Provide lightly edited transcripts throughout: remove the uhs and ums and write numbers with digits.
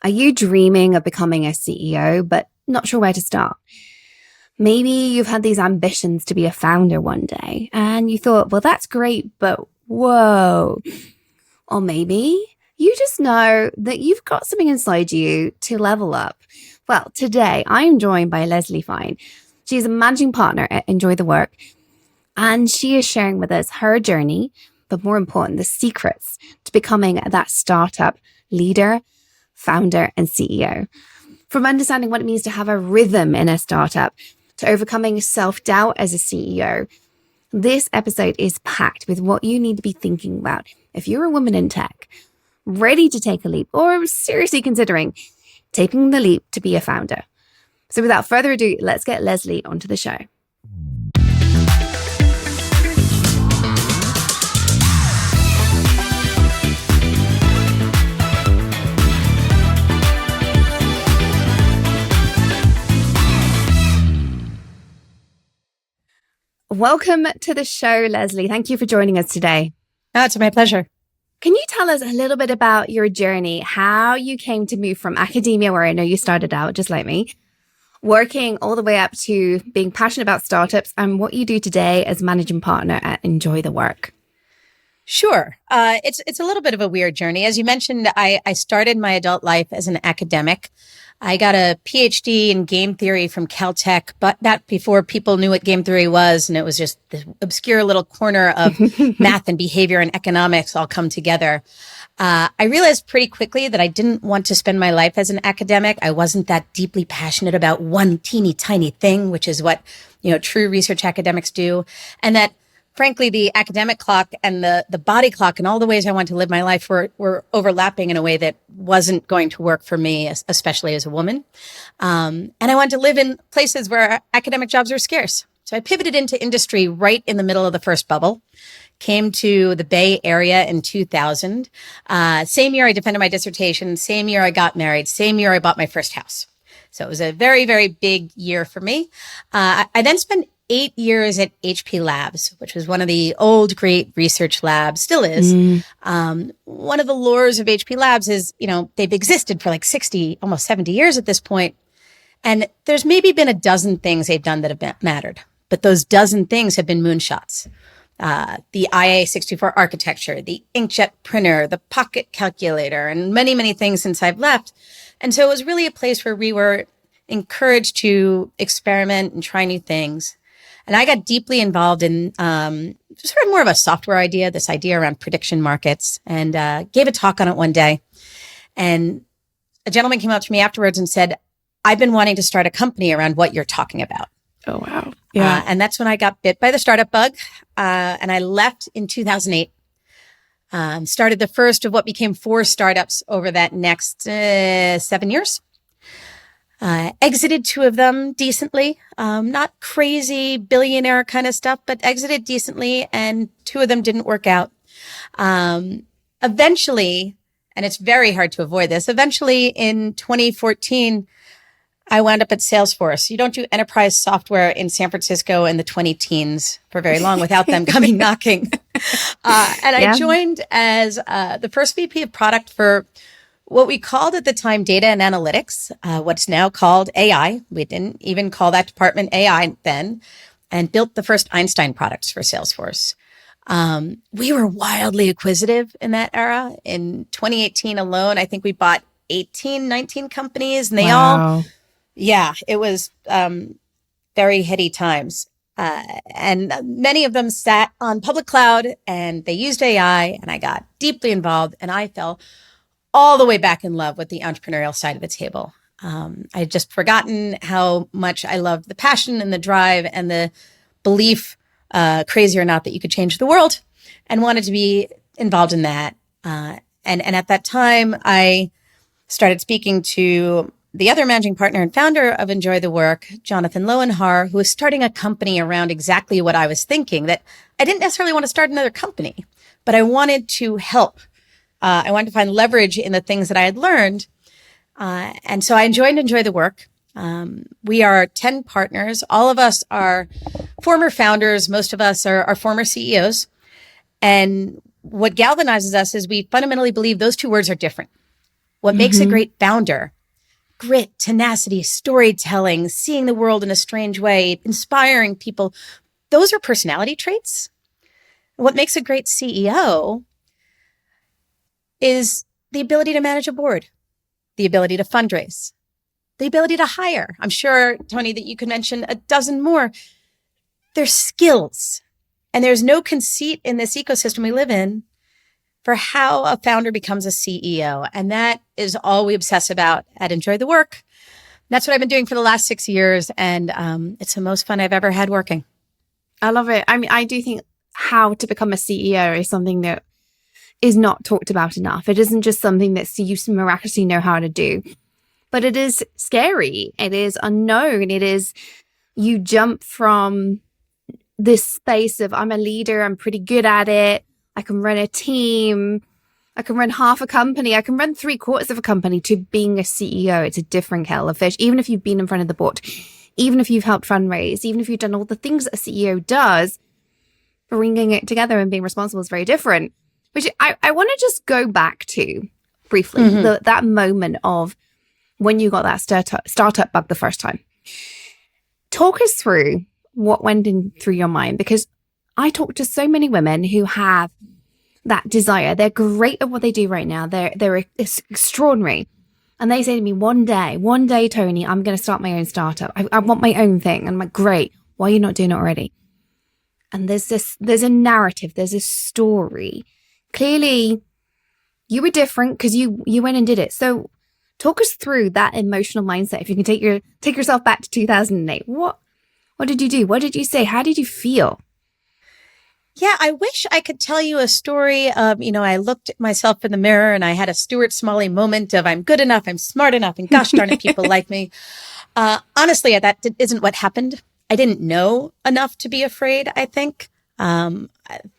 Are you dreaming of becoming a CEO, but not sure where to start? Maybe you've had these ambitions to be a founder one day and you thought, well, that's great, but whoa. Or maybe you just know that you've got something inside you to level up. Well, today I am joined by Leslie Fine. She's a managing partner at Enjoy the Work, and she is sharing with us her journey, but more important, the secrets to becoming that startup leader, founder, and CEO. From understanding what it means to have a rhythm in a startup to overcoming self-doubt as a CEO, this episode is packed with what you need to be thinking about if you're a woman in tech, ready to take a leap, or seriously considering taking the leap to be a founder. So without further ado, let's get Leslie onto the show. Welcome to the show, Leslie. Thank you for joining us today. Oh, it's my pleasure. Can you tell us a little bit about your journey, how you came to move from academia, where I know you started out just like me, working all the way up to being passionate about startups, and what you do today as managing partner at Enjoy the Work? Sure. It's a little bit of a weird journey. As you mentioned, I started my adult life as an academic. I got a PhD in game theory from Caltech, but that before people knew what game theory was. And it was just this obscure little corner of math and behavior and economics all come together. I realized pretty quickly that I didn't want to spend my life as an academic. I wasn't that deeply passionate about one teeny tiny thing, which is what, true research academics do. And that frankly, the academic clock and the body clock and all the ways I want to live my life were overlapping in a way that wasn't going to work for me, especially as a woman. And I wanted to live in places where academic jobs are scarce. So I pivoted into industry right in the middle of the first bubble, came to the Bay Area in 2000. Same year I defended my dissertation, same year I got married, same year I bought my first house. So it was a very, very big year for me. I then spent 8 years at HP Labs, which was one of the old great research labs, still is. One of the lures of HP Labs is, they've existed for like 60, almost 70 years at this point. And there's maybe been a dozen things they've done that have mattered, but those dozen things have been moonshots. The IA64 architecture, the inkjet printer, the pocket calculator, and many, many things since I've left. And so it was really a place where we were encouraged to experiment and try new things. And I got deeply involved in sort of more of a software idea, this idea around prediction markets, and gave a talk on it one day. And a gentleman came up to me afterwards and said, I've been wanting to start a company around what you're talking about. Oh, wow. Yeah. And that's when I got bit by the startup bug. And I left in 2008, started the first of what became 4 startups over that next 7 years. Exited 2 of them decently, not crazy billionaire kind of stuff, but exited decently, and 2 of them didn't work out. Eventually, and it's very hard to avoid this, eventually in 2014, I wound up at Salesforce. You don't do enterprise software in San Francisco in the 20-teens for very long without them coming knocking. I joined as the first VP of product for what we called at the time data and analytics, what's now called AI. We didn't even call that department AI then, and built the first Einstein products for Salesforce. We were wildly acquisitive in that era. In 2018 alone, I think we bought 18, 19 companies, and it was very heady times. And many of them sat on public cloud and they used AI, and I got deeply involved, and I fell all the way back in love with the entrepreneurial side of the table. I had just forgotten how much I loved the passion and the drive and the belief, crazy or not, that you could change the world, and wanted to be involved in that. And at that time, I started speaking to the other managing partner and founder of Enjoy the Work, Jonathan Lowenhar, who was starting a company around exactly what I was thinking, that I didn't necessarily want to start another company, but I wanted to help. I wanted to find leverage in the things that I had learned. And so I Enjoy the Work. We are 10 partners. All of us are former founders. Most of us are former CEOs. And what galvanizes us is we fundamentally believe those 2 words are different. What makes a great founder? Grit, tenacity, storytelling, seeing the world in a strange way, inspiring people. Those are personality traits. What makes a great CEO is the ability to manage a board, the ability to fundraise, the ability to hire. I'm sure, Toni, that you could mention a dozen more. They're skills. And there's no conceit in this ecosystem we live in for how a founder becomes a CEO. And that is all we obsess about at Enjoy the Work. That's what I've been doing for the last 6 years. And it's the most fun I've ever had working. I love it. I mean, I do think how to become a CEO is something that is not talked about enough. It isn't just something that you miraculously know how to do, but it is scary. It is unknown. It is, you jump from this space of I'm a leader, I'm pretty good at it, I can run a team, I can run half a company, I can run 3/4 of a company, to being a CEO. It's a different kettle of fish. Even if you've been in front of the board, even if you've helped fundraise, even if you've done all the things that a CEO does, bringing it together and being responsible is very different. Which I want to just go back to briefly, that moment of when you got that startup bug the first time. Talk us through what went in through your mind, because I talk to so many women who have that desire. They're great at what they do right now. They're extraordinary. And they say to me, one day, Toni, I'm going to start my own startup. I want my own thing. And I'm like, great. Why are you not doing it already? And there's a narrative, there's a story. Clearly, you were different because you went and did it. So talk us through that emotional mindset. If you can take yourself back to 2008, what did you do? What did you say? How did you feel? Yeah, I wish I could tell you a story of, I looked at myself in the mirror and I had a Stuart Smalley moment of I'm good enough, I'm smart enough, and gosh darn it, people like me. Honestly, that isn't what happened. I didn't know enough to be afraid, I think.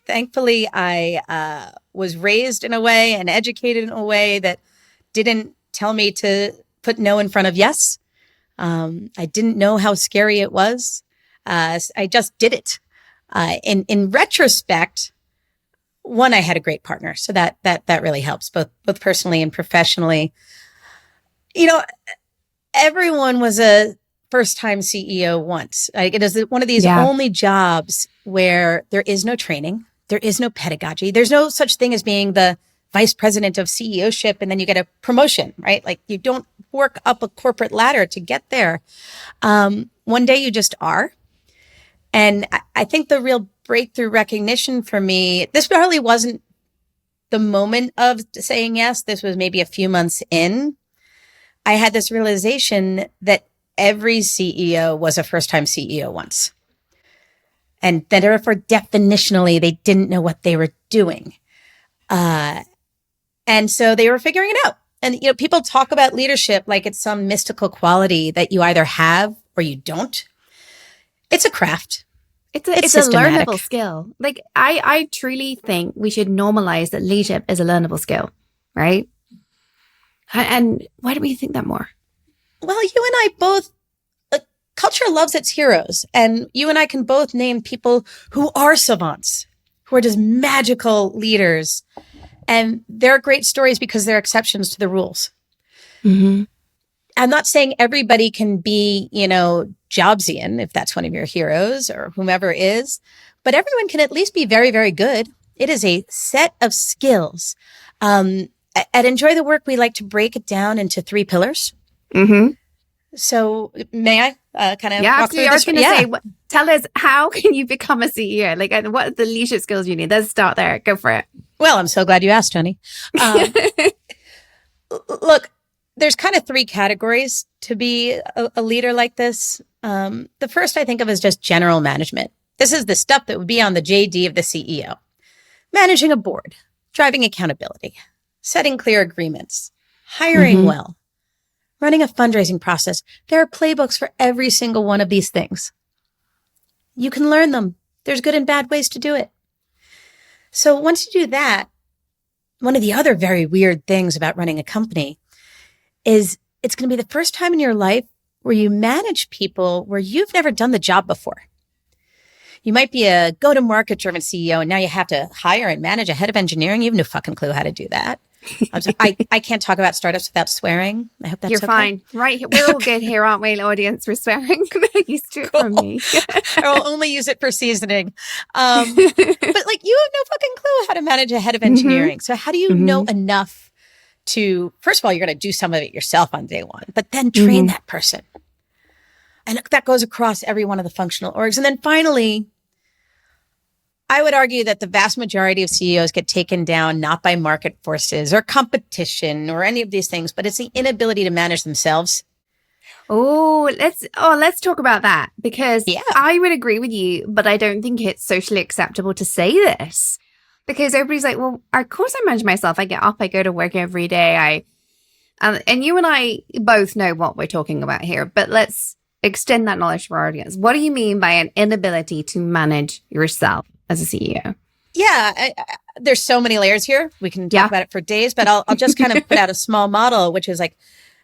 Thankfully, I was raised in a way and educated in a way that didn't tell me to put no in front of yes. I didn't know how scary it was. I just did it. In retrospect, one, I had a great partner, so that really helps, both personally and professionally. Everyone was a first-time CEO once. It is one of these only jobs where there is no training, there is no pedagogy, there's no such thing as being the vice president of CEOship and then you get a promotion, right? Like you don't work up a corporate ladder to get there. One day you just are. And I think the real breakthrough recognition for me, this probably wasn't the moment of saying yes. This was maybe a few months in. I had this realization that every CEO was a first-time CEO once. And that therefore, definitionally, they didn't know what they were doing. And so they were figuring it out. And, people talk about leadership like it's some mystical quality that you either have or you don't. It's a craft. It's a learnable skill. Like I truly think we should normalize that leadership is a learnable skill, right? And why do we think that more? Well, you and I both, culture loves its heroes. And you and I can both name people who are savants, who are just magical leaders. And they're great stories because they're exceptions to the rules. Mm-hmm. I'm not saying everybody can be, Jobsian, if that's one of your heroes or whomever is, but everyone can at least be very, very good. It is a set of skills. At Enjoy the Work, we like to break it down into 3 pillars. Mm-hmm. So may I kind of walk through this? I was going to say, tell us, how can you become a CEO? Like, what are the leadership skills you need? Let's start there. Go for it. Well, I'm so glad you asked, Toni. Look, there's kind of 3 categories to be a leader like this. The first I think of is just general management. This is the stuff that would be on the JD of the CEO. Managing a board, driving accountability, setting clear agreements, hiring well, running a fundraising process. There are playbooks for every single one of these things. You can learn them. There's good and bad ways to do it. So once you do that, one of the other very weird things about running a company is it's going to be the first time in your life where you manage people where you've never done the job before. You might be a go-to-market driven CEO and now you have to hire and manage a head of engineering. You have no fucking clue how to do that. I can't talk about startups without swearing. I hope that's You're okay. fine. Right. We're all good here, aren't we, audience? We're swearing. Used to it from me. I'll only use it for seasoning. But like, you have no fucking clue how to manage a head of engineering. So how do you know enough to, first of all, you're going to do some of it yourself on day one, but then train that person. And that goes across every one of the functional orgs. And then finally, I would argue that the vast majority of CEOs get taken down not by market forces or competition or any of these things, but it's the inability to manage themselves. Let's talk about that, because I would agree with you, but I don't think it's socially acceptable to say this, because everybody's like, well, of course I manage myself. I get up, I go to work every day. And you and I both know what we're talking about here, but let's extend that knowledge to our audience. What do you mean by an inability to manage yourself as a CEO? Yeah, there's so many layers here. We can talk about it for days, but I'll just kind of put out a small model, which is like,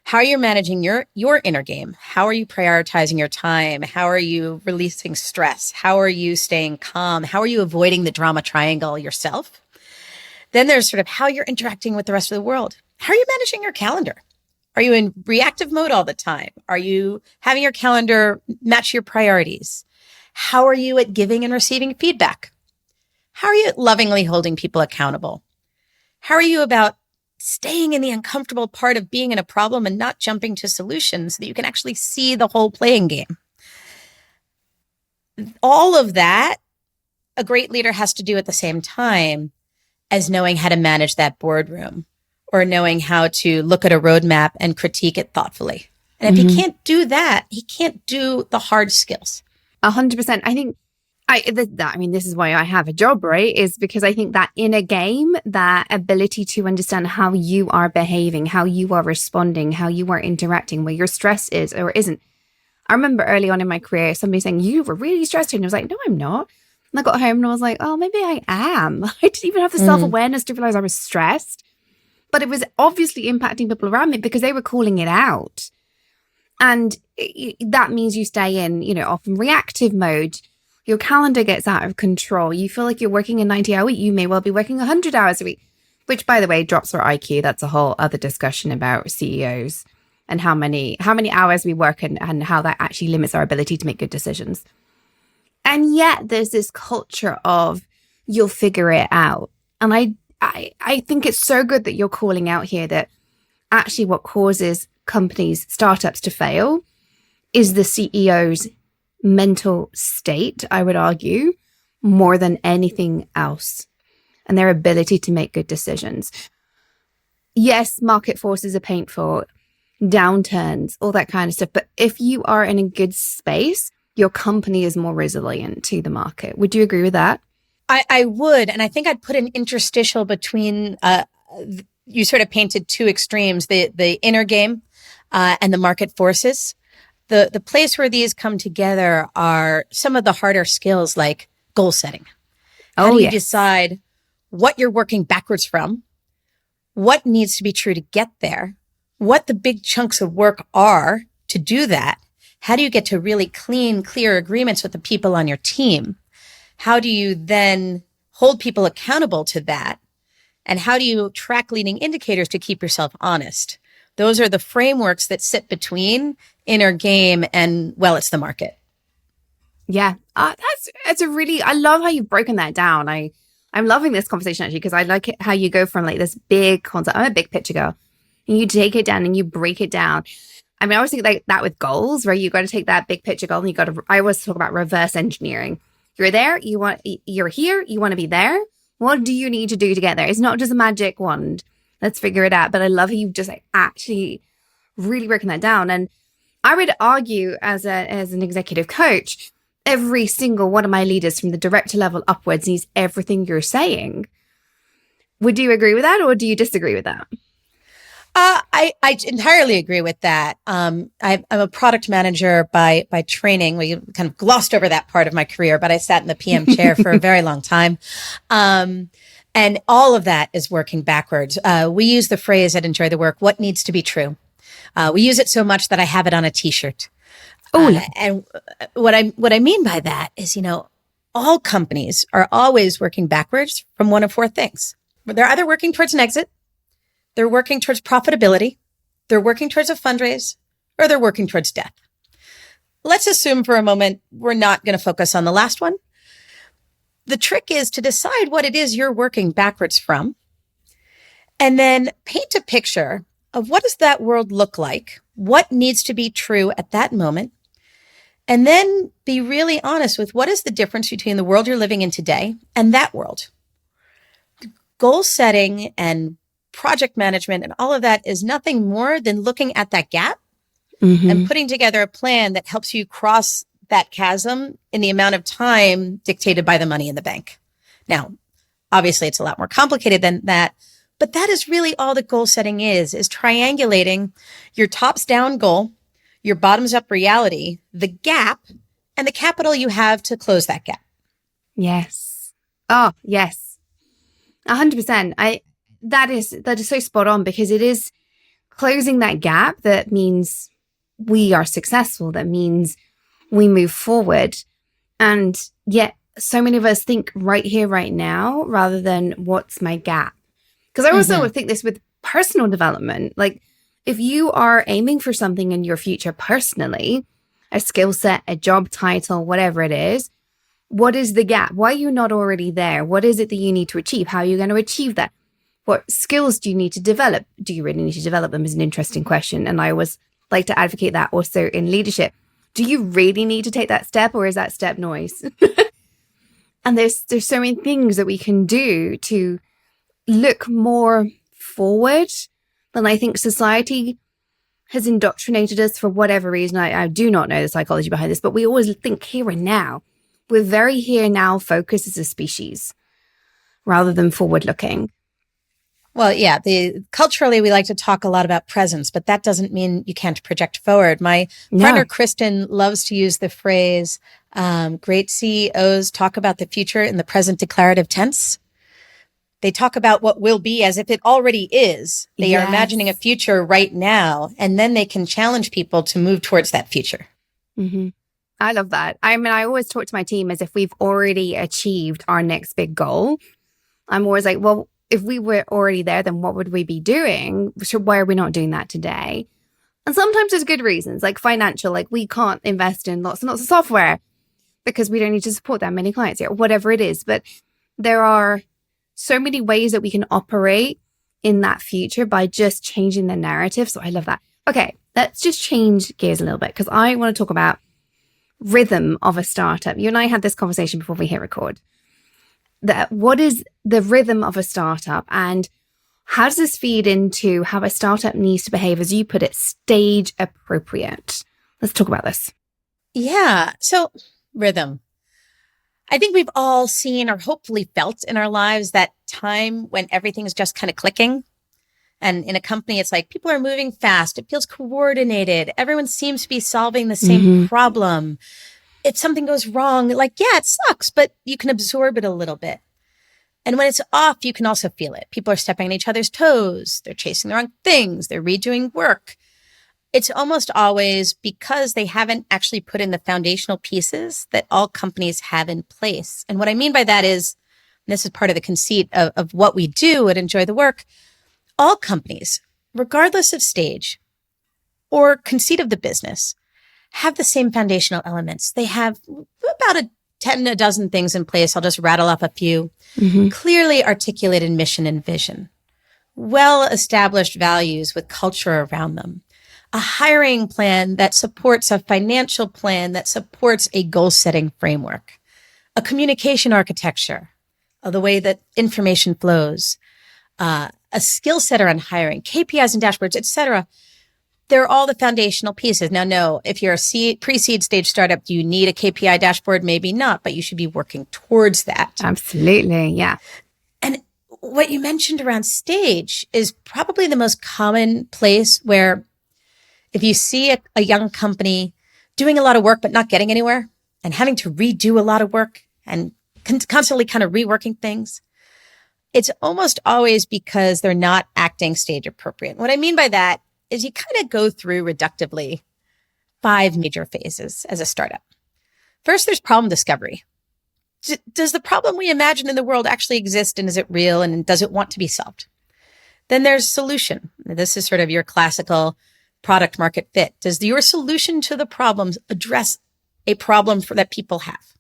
how are you managing your inner game? How are you prioritizing your time? How are you releasing stress? How are you staying calm? How are you avoiding the drama triangle yourself? Then there's sort of how you're interacting with the rest of the world. How are you managing your calendar? Are you in reactive mode all the time? Are you having your calendar match your priorities? How are you at giving and receiving feedback? How are you at lovingly holding people accountable? How are you about staying in the uncomfortable part of being in a problem and not jumping to solutions so that you can actually see the whole playing game? All of that, a great leader has to do at the same time as knowing how to manage that boardroom, or knowing how to look at a roadmap and critique it thoughtfully. And if he can't do that, he can't do the hard skills. 100%. I think this is why I have a job, right? Is because I think that inner game, that ability to understand how you are behaving, how you are responding, how you are interacting, where your stress is or isn't. I remember early on in my career, somebody saying, you were really stressed. And I was like, no, I'm not. And I got home and I was like, oh, maybe I am. I didn't even have the self-awareness to realize I was stressed. But it was obviously impacting people around me because they were calling it out. And that means you stay in, often reactive mode. Your calendar gets out of control. You feel like you're working a 90-hour week. You may well be working 100 hours a week, which, by the way, drops our IQ. That's a whole other discussion about CEOs and how many hours we work and how that actually limits our ability to make good decisions. And yet there's this culture of you'll figure it out. And I think it's so good that you're calling out here that actually what causes companies, startups to fail is the CEO's mental state, I would argue, more than anything else, and their ability to make good decisions. Yes, market forces are painful, downturns, all that kind of stuff. But if you are in a good space, your company is more resilient to the market. Would you agree with that? I would. And I think I'd put an interstitial between, you sort of painted two extremes, the inner game and the market forces. The place where these come together are some of the harder skills like goal setting. How do you decide what you're working backwards from, what needs to be true to get there, what the big chunks of work are to do that? How do you get to really clear agreements with the people on your team? How do you then hold people accountable to that? And how do you track leading indicators to keep yourself honest? Those are the frameworks that sit between inner game and, well, it's the market. Yeah, that's I love how you've broken that down. I'm loving this conversation actually, because I like it how you go from like this big concept. I'm a big picture girl, and you take it down and you break it down. I mean, I always think like that with goals, where you got to take that big picture goal and I always talk about reverse engineering. You're there, you're here, you want to be there. What do you need to do to get there? It's not just a magic wand. Let's figure it out. But I love how you've just like actually really broken that down. And I would argue as an executive coach, every single one of my leaders from the director level upwards needs everything you're saying. Would you agree with that, or do you disagree with that? I entirely agree with that. I'm a product manager by training. We kind of glossed over that part of my career, but I sat in the PM chair for a very long time. And all of that is working backwards. We use the phrase at Enjoy the Work, what needs to be true? We use it so much that I have it on a t-shirt. And what I mean by that is, all companies are always working backwards from one of four things. They're either working towards an exit, They're working towards profitability, they're working towards a fundraise, or they're working towards death. Let's assume for a moment we're not going to focus on the last one. The trick is to decide what it is you're working backwards from, and then paint a picture of what does that world look like, what needs to be true at that moment, and then be really honest with what is the difference between the world you're living in today and that world. Goal setting and project management and all of that is nothing more than looking at that gap and putting together a plan that helps you cross that chasm in the amount of time dictated by the money in the bank. Now, obviously, it's a lot more complicated than that, but that is really all that goal setting is triangulating your tops down goal, your bottoms up reality, the gap, and the capital you have to close that gap. Yes. Oh, yes. 100%. That is so spot on, because it is closing that gap that means we are successful, that means we move forward. And yet so many of us think right here, right now, rather than what's my gap. Because I also think this with personal development. Like, if you are aiming for something in your future personally, a skill set, a job title, whatever it is, what is the gap? Why are you not already there? What is it that you need to achieve? How are you going to achieve that? What skills do you need to develop? Do you really need to develop them is an interesting question. And I always like to advocate that also in leadership. Do you really need to take that step, or is that step noise? And there's so many things that we can do to look more forward than I think society has indoctrinated us for whatever reason. I do not know the psychology behind this, but we always think here and now. We're very here now focused as a species rather than forward looking. Well, yeah, culturally, we like to talk a lot about presence, but that doesn't mean you can't project forward. My partner, Kristen, loves to use the phrase, great CEOs talk about the future in the present declarative tense. They talk about what will be as if it already is. They are imagining a future right now, and then they can challenge people to move towards that future. I love that. I mean, I always talk to my team as if we've already achieved our next big goal. I'm always like, well, if we were already there, then what would we be doing? So why are we not doing that today? And sometimes there's good reasons, like financial, like we can't invest in lots and lots of software because we don't need to support that many clients yet, or whatever it is. But there are so many ways that we can operate in that future by just changing the narrative. So I love that. Okay, let's just change gears a little bit, because I want to talk about rhythm of a startup. You and I had this conversation before we hit record. What is the rhythm of a startup, and how does this feed into how a startup needs to behave, as you put it, stage appropriate? Let's talk about this. Yeah. So rhythm. I think we've all seen, or hopefully felt in our lives, that time when everything's just kind of clicking. And in a company, it's like people are moving fast. It feels coordinated. Everyone seems to be solving the same problem. If something goes wrong, like, yeah, it sucks, but you can absorb it a little bit. And when it's off, you can also feel it. People are stepping on each other's toes. They're chasing the wrong things. They're redoing work. It's almost always because they haven't actually put in the foundational pieces that all companies have in place. And what I mean by that is, and this is part of the conceit of what we do at Enjoy the Work, all companies, regardless of stage or conceit of the business, have the same foundational elements. They have about a dozen things in place. I'll just rattle off a few. Clearly articulated mission and vision, well-established values with culture around them, a hiring plan that supports a financial plan that supports a goal-setting framework, a communication architecture of the way that information flows, a skill set around hiring, KPIs and dashboards, etc. They're all the foundational pieces. Now, no, if you're a pre-seed stage startup, do you need a KPI dashboard? Maybe not, but you should be working towards that. Absolutely. Yeah. And what you mentioned around stage is probably the most common place where if you see a young company doing a lot of work, but not getting anywhere and having to redo a lot of work and constantly kind of reworking things, it's almost always because they're not acting stage appropriate. What I mean by that is you kind of go through reductively 5 major phases as a startup. First, there's problem discovery. Does the problem we imagine in the world actually exist, and is it real, and does it want to be solved? Then there's solution. This is sort of your classical product market fit. Does your solution to the problems address a problem that people have?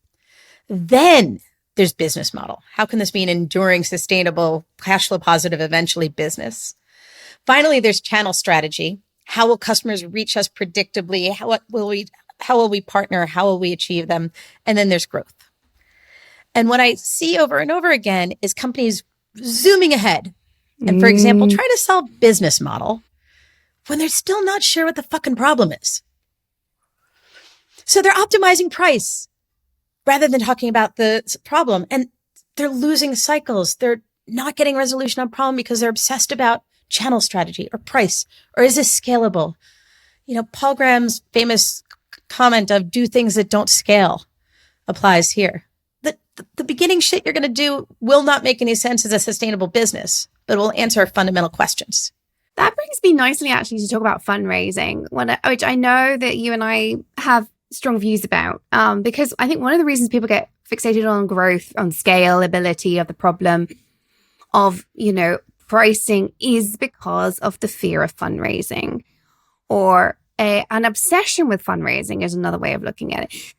Then there's business model. How can this be an enduring, sustainable, cash flow positive, eventually business? Finally, there's channel strategy. How will customers reach us predictably? How will we partner? How will we achieve them? And then there's growth. And what I see over and over again is companies zooming ahead. And for example, try to solve business model when they're still not sure what the fucking problem is. So they're optimizing price rather than talking about the problem. And they're losing cycles. They're not getting resolution on problem because they're obsessed about channel strategy or price, or is this scalable? Paul Graham's famous comment of do things that don't scale applies here. The beginning shit you're going to do will not make any sense as a sustainable business, but will answer fundamental questions. That brings me nicely actually to talk about fundraising, which I know that you and I have strong views about, because I think one of the reasons people get fixated on growth, on scalability of the problem of, pricing is because of the fear of fundraising, or an obsession with fundraising is another way of looking at it.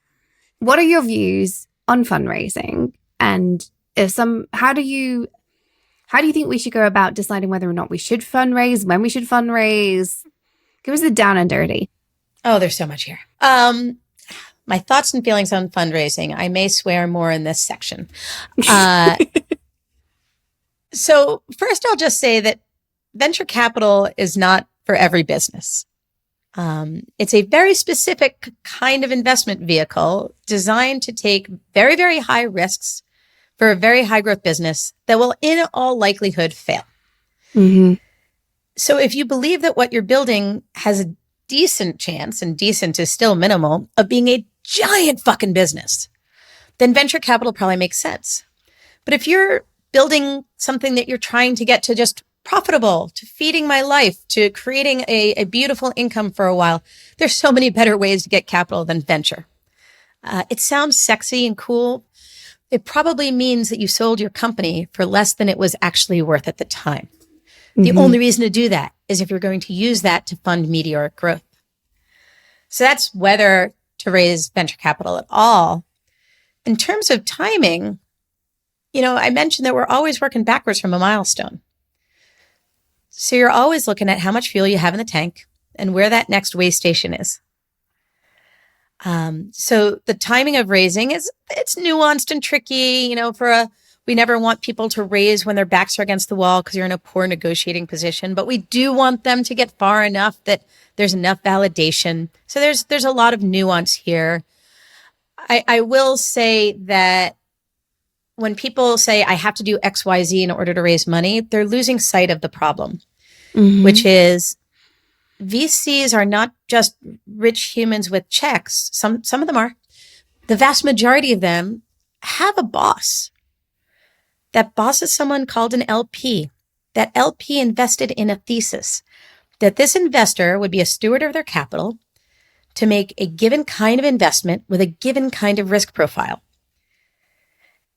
What are your views on fundraising? And how do you think we should go about deciding whether or not we should fundraise, when we should fundraise? Give us the down and dirty. Oh, there's so much here. My thoughts and feelings on fundraising. I may swear more in this section. So first, I'll just say that venture capital is not for every business. It's a very specific kind of investment vehicle designed to take very, very high risks for a very high growth business that will in all likelihood fail. Mm-hmm. So if you believe that what you're building has a decent chance, and decent is still minimal, of being a giant fucking business, then venture capital probably makes sense. But if you're building something that you're trying to get to just profitable, to feeding my life, to creating a beautiful income for a while, there's so many better ways to get capital than venture. It sounds sexy and cool. It probably means that you sold your company for less than it was actually worth at the time. Mm-hmm. The only reason to do that is if you're going to use that to fund meteoric growth. So that's whether to raise venture capital at all. In terms of timing, I mentioned that we're always working backwards from a milestone. So you're always looking at how much fuel you have in the tank and where that next way station is. So the timing of raising it's nuanced and tricky, we never want people to raise when their backs are against the wall because you're in a poor negotiating position, but we do want them to get far enough that there's enough validation. So there's a lot of nuance here. I will say that when people say I have to do X, Y, Z in order to raise money, they're losing sight of the problem, mm-hmm. which is VCs are not just rich humans with checks. Some of them are. The vast majority of them have a boss. That boss is someone called an LP. That LP invested in a thesis that this investor would be a steward of their capital to make a given kind of investment with a given kind of risk profile.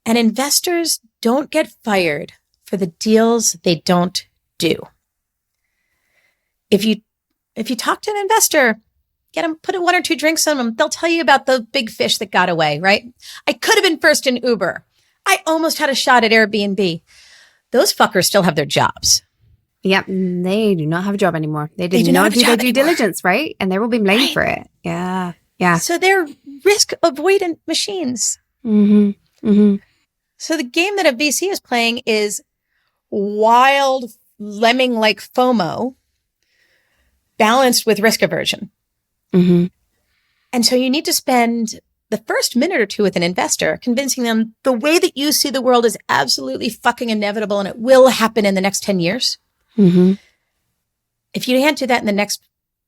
And investors don't get fired for the deals they don't do. If you talk to an investor, get them, put 1 or 2 drinks on them, they'll tell you about the big fish that got away, right? I could have been first in Uber. I almost had a shot at Airbnb. Those fuckers still have their jobs. Yep, they do not have a job anymore. They did not do their due diligence, right? And they will be blamed for it. Yeah. So they're risk avoidant machines. Mm-hmm. Mm-hmm. So the game that a VC is playing is wild lemming-like FOMO balanced with risk aversion. Mm-hmm. And so you need to spend the first minute or two with an investor convincing them the way that you see the world is absolutely fucking inevitable and it will happen in the next 10 years. Mm-hmm. If you can't do that in the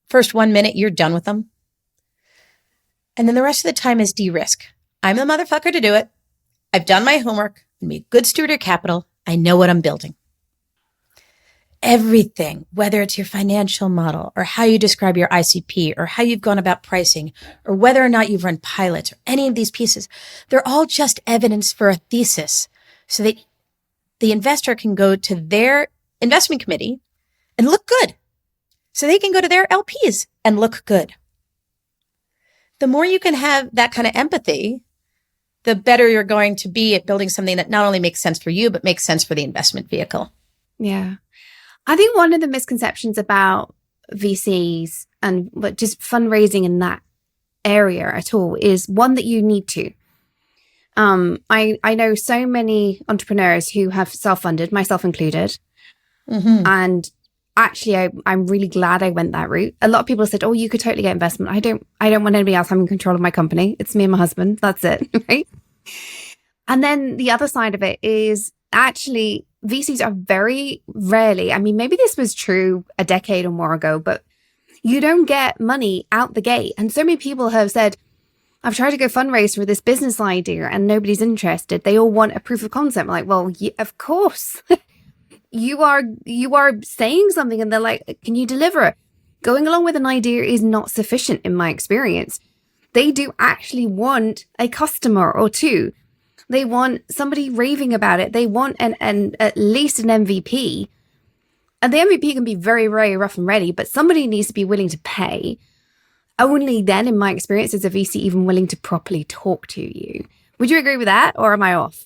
first 1 minute, you're done with them. And then the rest of the time is de-risk. I'm the motherfucker to do it. I've done my homework. I'm a good steward of capital. I know what I'm building. Everything, whether it's your financial model or how you describe your ICP or how you've gone about pricing or whether or not you've run pilots or any of these pieces, they're all just evidence for a thesis so that the investor can go to their investment committee and look good so they can go to their LPs and look good. The more you can have that kind of empathy, the better you're going to be at building something that not only makes sense for you, but makes sense for the investment vehicle. Yeah. I think one of the misconceptions about VCs and just fundraising in that area at all is one that you need to. I know so many entrepreneurs who have self-funded, myself included. And actually, I'm really glad I went that route. A lot of people said, "Oh, you could totally get investment." I don't want anybody else having control of my company. It's me and my husband. That's it, right? And then the other side of it is actually VCs are very rarely. I mean, maybe this was true a decade or more ago, but you don't get money out the gate. And so many people have said, "I've tried to go fundraise for this business idea and nobody's interested. They all want a proof of concept." I'm like, well, yeah, of course. You are saying something and they're like, "Can you deliver?" Going along with an idea is not sufficient in my experience. They do actually want a customer or two. They want somebody raving about it. They want an at least an MVP. And the MVP can be very, very rough and ready, but somebody needs to be willing to pay. Only then, in my experience, is a VC even willing to properly talk to you. Would you agree with that, or am I off?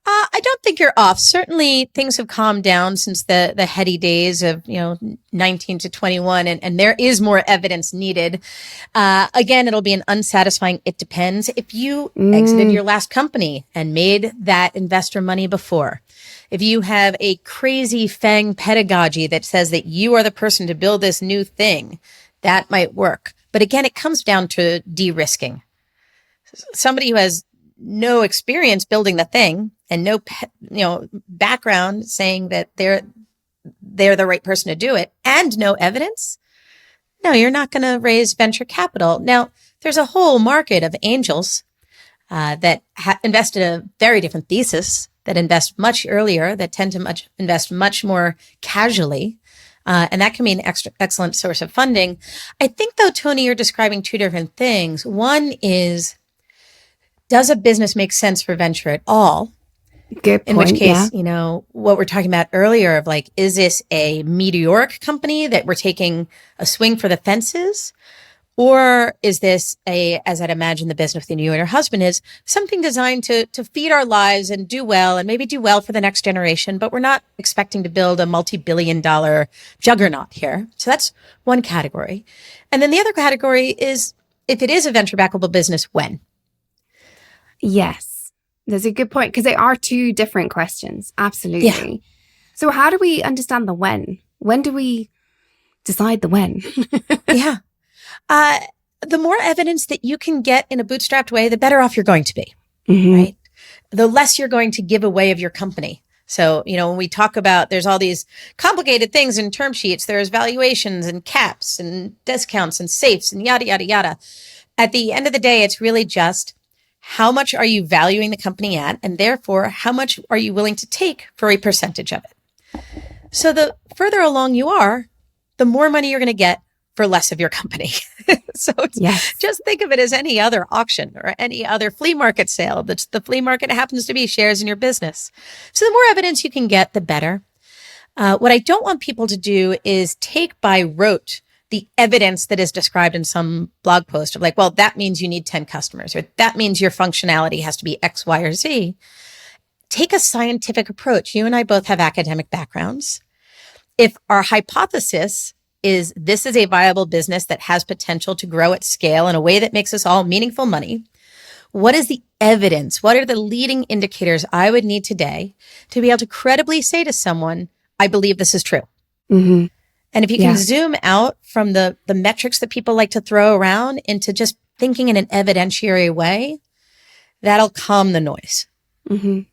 I don't think you're off. Certainly, things have calmed down since the heady days of 19 to 21, and there is more evidence needed. Again, it'll be an unsatisfying. It depends. If you exited your last company and made that investor money before, if you have a crazy FANG pedagogy that says that you are the person to build this new thing, that might work. But again, it comes down to de-risking. Somebody who has no experience building the thing and no, background saying that they're the right person to do it and no evidence. No, you're not going to raise venture capital. Now, there's a whole market of angels that invest in a very different thesis, that invest much earlier, that tend to invest much more casually. And that can be an excellent source of funding. I think, though, Toni, you're describing two different things. One is, does a business make sense for venture at all? Good point. In which case, what we're talking about earlier of like, is this a meteoric company that we're taking a swing for the fences? Or is this as I'd imagine the business within you and your husband is, something designed to feed our lives and do well and maybe do well for the next generation, but we're not expecting to build a multi-billion-dollar juggernaut here. So that's one category. And then the other category is, if it is a venture-backable business, when? Yes, there's a good point, because they are two different questions. Absolutely. Yeah. So how do we understand the when? When do we decide the when? Yeah. The more evidence that you can get in a bootstrapped way, the better off you're going to be, right? The less you're going to give away of your company. So, when we talk about, there's all these complicated things in term sheets, there's valuations and caps and discounts and safes and yada, yada, yada. At the end of the day, it's really just, how much are you valuing the company at? And therefore, how much are you willing to take for a percentage of it? So the further along you are, the more money you're going to get for less of your company. So just think of it as any other auction or any other flea market sale. The flea market happens to be shares in your business. So the more evidence you can get, the better. What I don't want people to do is take by rote the evidence that is described in some blog post of like, well, that means you need 10 customers, or that means your functionality has to be X, Y, or Z. Take a scientific approach. You and I both have academic backgrounds. If our hypothesis is this is a viable business that has potential to grow at scale in a way that makes us all meaningful money, what is the evidence? What are the leading indicators I would need today to be able to credibly say to someone, I believe this is true? Mm-hmm. And if you can zoom out from the metrics that people like to throw around into just thinking in an evidentiary way, that'll calm the noise. Mm-hmm.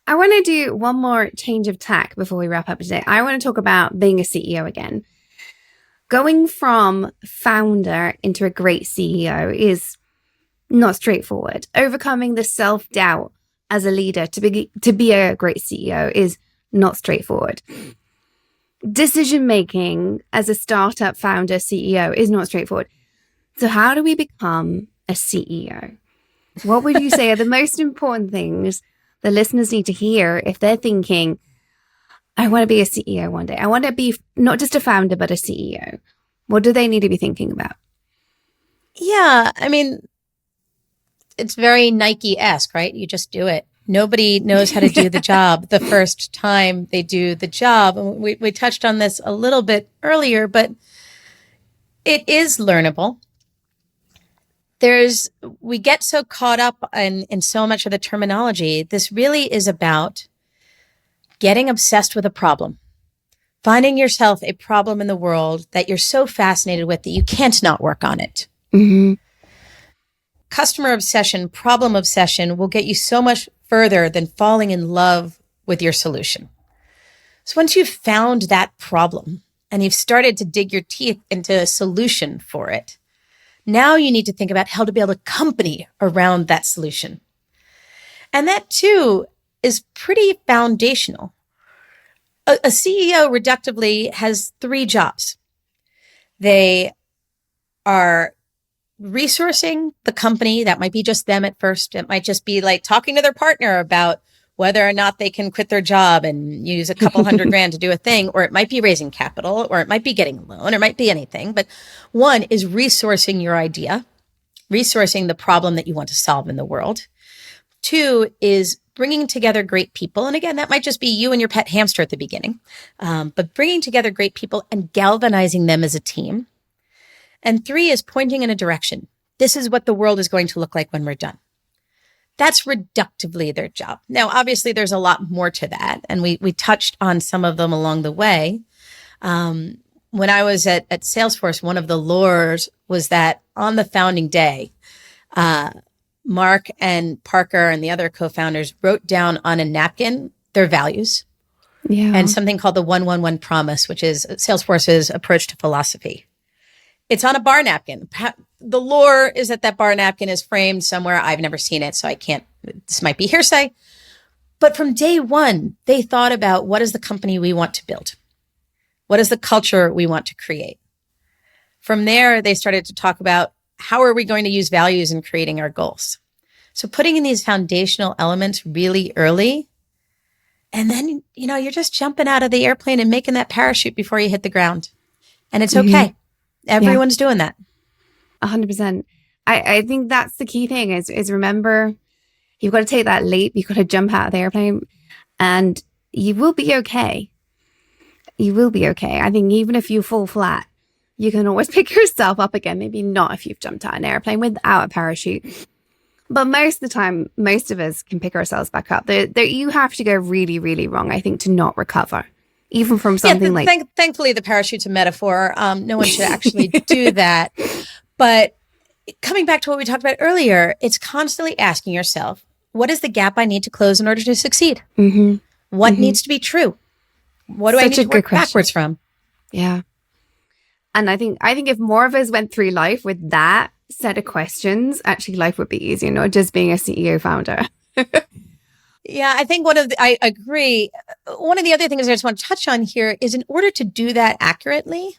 I want to do one more change of tack before we wrap up today. I want to talk about being a CEO again. Going from founder into a great CEO is not straightforward. Overcoming the self-doubt as a leader to be a great CEO is not straightforward. Decision-making as a startup founder CEO is not straightforward. So how do we become a CEO? What would you say are the most important things the listeners need to hear if they're thinking, I want to be a CEO one day. I want to be not just a founder, but a CEO. What do they need to be thinking about? Yeah. I mean, it's very Nike-esque, right? You just do it. Nobody knows how to do the job the first time they do the job. And we touched on this a little bit earlier, but it is learnable. We get so caught up in so much of the terminology. This really is about getting obsessed with a problem, finding yourself a problem in the world that you're so fascinated with that you can't not work on it. Mm-hmm. Customer obsession, problem obsession will get you so much further than falling in love with your solution. So once you've found that problem and you've started to dig your teeth into a solution for it, now you need to think about how to build a company around that solution. And that too is pretty foundational. A CEO reductively has 3 jobs. They are resourcing the company. That might be just them at first. It might just be like talking to their partner about whether or not they can quit their job and use a couple $100,000 to do a thing, or it might be raising capital, or it might be getting a loan, or it might be anything. But one is resourcing your idea, resourcing the problem that you want to solve in the world. 2 is bringing together great people. And again, that might just be you and your pet hamster at the beginning, but bringing together great people and galvanizing them as a team. And 3 is pointing in a direction. This is what the world is going to look like when we're done. That's reductively their job. Now, obviously, there's a lot more to that. And we touched on some of them along the way. When I was at Salesforce, one of the lures was that on the founding day, Mark and Parker and the other co-founders wrote down on a napkin their values and something called the 1-1-1 promise, which is Salesforce's approach to philosophy. It's on a bar napkin. The lore is that bar napkin is framed somewhere. I've never seen it, so I can't, this might be hearsay. But from day one, they thought about what is the company we want to build? What is the culture we want to create? From there, they started to talk about how are we going to use values in creating our goals? So putting in these foundational elements really early, and then, you're just jumping out of the airplane and making that parachute before you hit the ground. And it's okay. Everyone's doing that. 100%. I think that's the key thing is remember, you've got to take that leap. You've got to jump out of the airplane and you will be okay. You will be okay. I think even if you fall flat, you can always pick yourself up again. Maybe not if you've jumped out an airplane without a parachute. But most of the time, most of us can pick ourselves back up. You have to go really, really wrong, I think, to not recover. Even from something thankfully, the parachute's a metaphor. No one should actually do that. But coming back to what we talked about earlier, it's constantly asking yourself, what is the gap I need to close in order to succeed? Mm-hmm. What needs to be true? What do I need to work backwards from? Yeah. And I think if more of us went through life with that set of questions, actually life would be easier, not just being a CEO founder. Yeah, I think I agree. One of the other things I just want to touch on here is in order to do that accurately,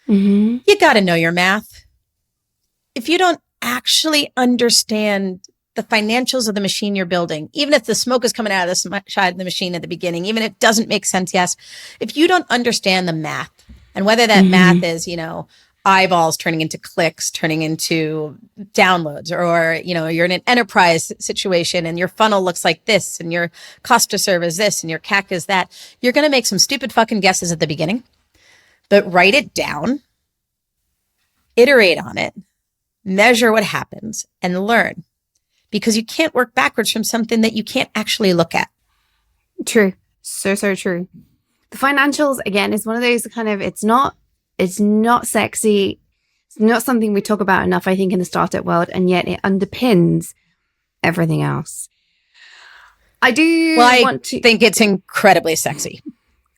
you got to know your math. If you don't actually understand the financials of the machine you're building, even if the smoke is coming out of the side of the machine at the beginning, even if it doesn't make sense, if you don't understand the math and whether that math is, eyeballs turning into clicks, turning into downloads, or, you're in an enterprise situation and your funnel looks like this and your cost to serve is this and your CAC is that, you're going to make some stupid fucking guesses at the beginning, but write it down, iterate on it, measure what happens and learn, because you can't work backwards from something that you can't actually look at. True. So true. The financials, again, is one of those kind of, it's not sexy. It's not something we talk about enough, I think, in the startup world, and yet it underpins everything else. I think it's incredibly sexy.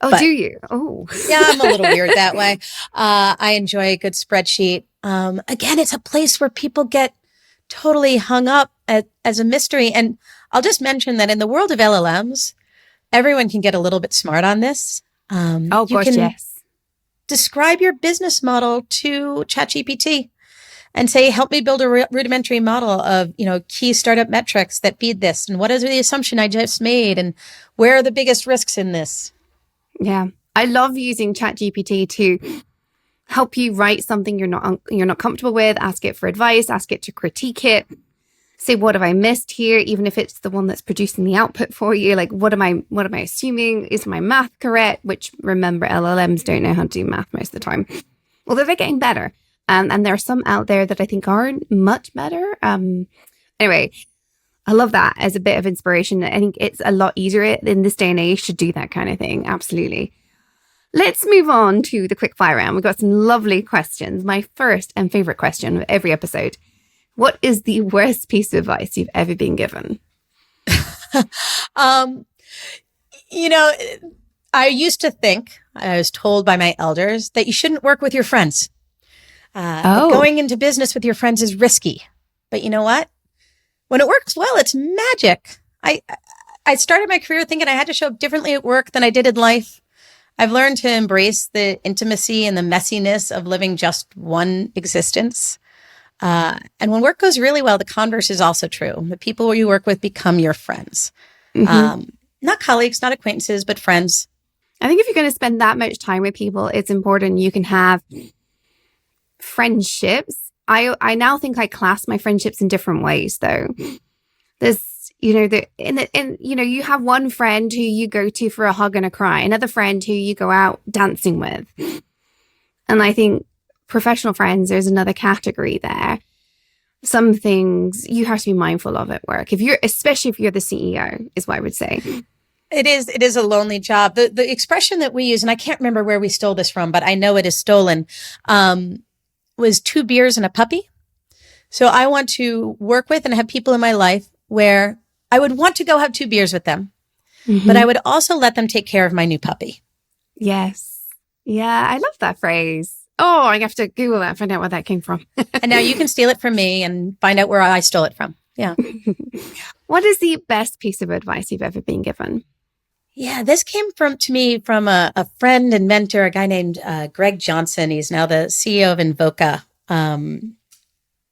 Oh, do you? Oh. Yeah, I'm a little weird that way. I enjoy a good spreadsheet. Again, it's a place where people get totally hung up as a mystery. And I'll just mention that in the world of LLMs, everyone can get a little bit smart on this. Yes. Describe your business model to ChatGPT and say, help me build a rudimentary model of, key startup metrics that feed this. And what is the assumption I just made? And where are the biggest risks in this? Yeah. I love using ChatGPT to help you write something you're not comfortable with, ask it for advice, ask it to critique it, say, what have I missed here? Even if it's the one that's producing the output for you, like, what am I assuming? Is my math correct? Which, remember, LLMs don't know how to do math most of the time, although they're getting better. And there are some out there that I think aren't much better. Anyway, I love that as a bit of inspiration. I think it's a lot easier in this day and age to do that kind of thing. Absolutely. Let's move on to the quickfire round. We've got some lovely questions. My first and favorite question of every episode. What is the worst piece of advice you've ever been given? You know, I used to think, I was told by my elders, that you shouldn't work with your friends. Going into business with your friends is risky. But you know what? When it works well, it's magic. I started my career thinking I had to show up differently at work than I did in life. I've learned to embrace the intimacy and the messiness of living just one existence. And when work goes really well, the converse is also true. The people you work with become your friends. Not colleagues, not acquaintances, but friends. I think if you're going to spend that much time with people, it's important you can have friendships. I now think I class my friendships in different ways, though. There's, you have one friend who you go to for a hug and a cry, another friend who you go out dancing with. And I think professional friends, there's another category there. Some things you have to be mindful of at work. Especially if you're the CEO, is what I would say. It is a lonely job. The expression that we use, and I can't remember where we stole this from, but I know it is stolen, was 2 beers and a puppy. So I want to work with and have people in my life where I would want to go have 2 beers with them, but I would also let them take care of my new puppy. Yes. Yeah, I love that phrase. Oh, I have to Google that, find out where that came from. And now you can steal it from me and find out where I stole it from. Yeah. What is the best piece of advice you've ever been given? Yeah, this came to me from a friend and mentor, a guy named Greg Johnson. He's now the CEO of Invoca.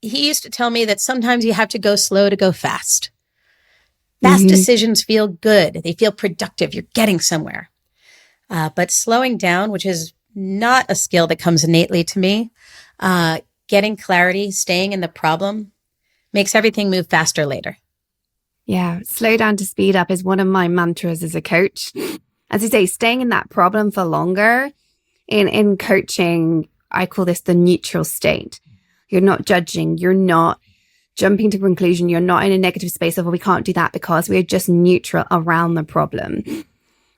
He used to tell me that sometimes you have to go slow to go fast. Fast decisions feel good. They feel productive. You're getting somewhere. But slowing down, which is not a skill that comes innately to me, getting clarity, staying in the problem, makes everything move faster later. Yeah, slow down to speed up is one of my mantras as a coach. As you say, staying in that problem for longer. In coaching, I call this the neutral state. You're not judging. You're not jumping to conclusion. You're not in a negative space of, well, we can't do that because we're just neutral around the problem.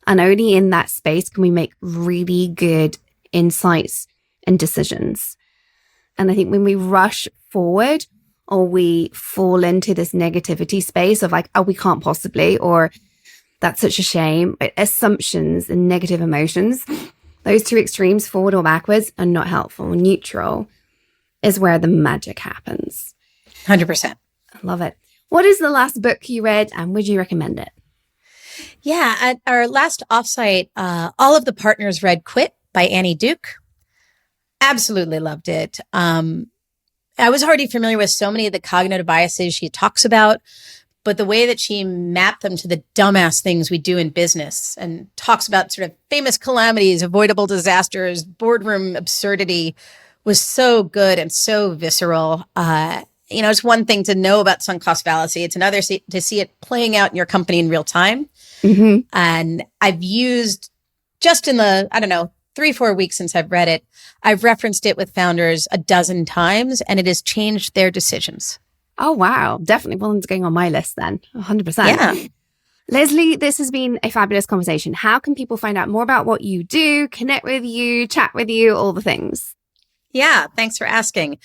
And only in that space can we make really good insights and decisions. And I think when we rush forward, or we fall into this negativity space of like, oh, we can't possibly, or that's such a shame, assumptions and negative emotions, those 2 extremes, forward or backwards, are not helpful. Neutral is where the magic happens. 100%. I love it. What is the last book you read and would you recommend it? Yeah, at our last offsite, all of the partners read Quit by Annie Duke. Absolutely loved it. I was already familiar with so many of the cognitive biases she talks about, but the way that she mapped them to the dumbass things we do in business and talks about sort of famous calamities, avoidable disasters, boardroom absurdity was so good and so visceral. It's one thing to know about sunk cost fallacy. It's another to see it playing out in your company in real time. And I've used just in the, 3-4 weeks since I've read it, I've referenced it with founders a dozen times and it has changed their decisions. Oh, wow. Definitely one's going on my list then. 100%. Yeah. Leslie, this has been a fabulous conversation. How can people find out more about what you do, connect with you, chat with you, all the things? Yeah. Thanks for asking.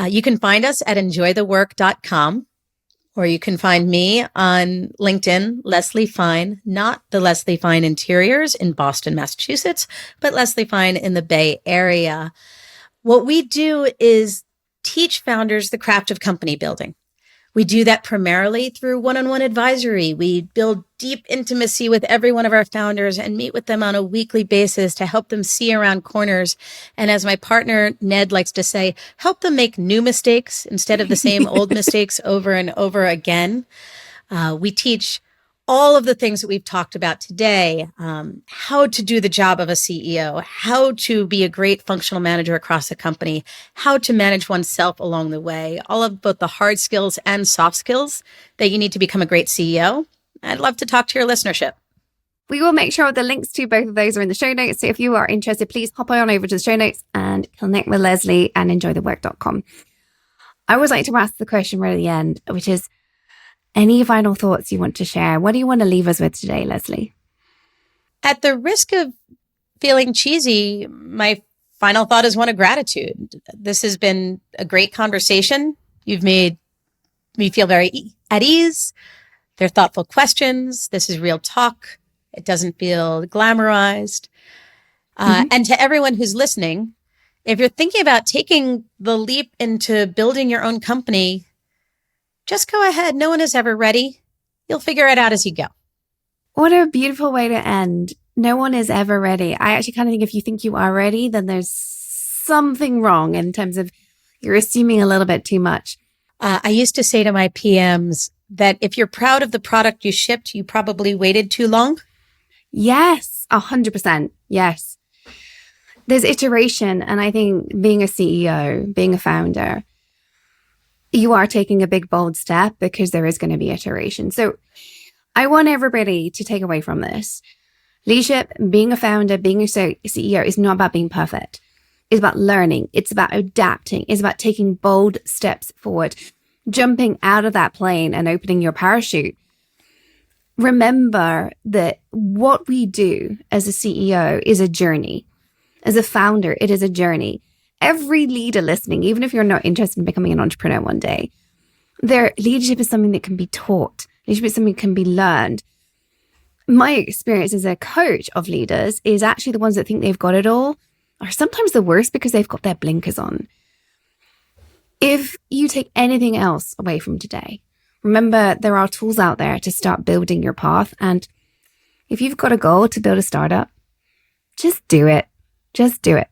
You can find us at enjoythework.com. Or you can find me on LinkedIn, Leslie Fine, not the Leslie Fine Interiors in Boston, Massachusetts, but Leslie Fine in the Bay Area. What we do is teach founders the craft of company building. We do that primarily through one-on-one advisory. We build deep intimacy with every one of our founders and meet with them on a weekly basis to help them see around corners. And as my partner, Ned, likes to say, help them make new mistakes instead of the same old mistakes over and over again. We teach all of the things that we've talked about today, how to do the job of a CEO, how to be a great functional manager across a company, how to manage oneself along the way, all of both the hard skills and soft skills that you need to become a great CEO, I'd love to talk to your listenership. We will make sure the links to both of those are in the show notes. So if you are interested, please hop on over to the show notes and connect with Leslie and enjoythework.com. I always like to ask the question right at the end, which is, any final thoughts you want to share? What do you want to leave us with today, Leslie? At the risk of feeling cheesy, my final thought is one of gratitude. This has been a great conversation. You've made me feel very at ease. They're thoughtful questions. This is real talk. It doesn't feel glamorized. And to everyone who's listening, if you're thinking about taking the leap into building your own company, just go ahead. No one is ever ready. You'll figure it out as you go. What a beautiful way to end. No one is ever ready. I actually kind of think if you think you are ready, then there's something wrong in terms of you're assuming a little bit too much. I used to say to my PMs that if you're proud of the product you shipped, you probably waited too long. Yes, 100%. Yes. There's iteration. And I think being a CEO, being a founder, you are taking a big, bold step because there is going to be iteration. So I want everybody to take away from this. Leadership, being a founder, being a CEO is not about being perfect. It's about learning. It's about adapting. It's about taking bold steps forward, jumping out of that plane and opening your parachute. Remember that what we do as a CEO is a journey. As a founder, it is a journey. Every leader listening, even if you're not interested in becoming an entrepreneur one day, their leadership is something that can be taught. Leadership is something that can be learned. My experience as a coach of leaders is actually the ones that think they've got it all are sometimes the worst because they've got their blinkers on. If you take anything else away from today, remember there are tools out there to start building your path. And if you've got a goal to build a startup, just do it. Just do it.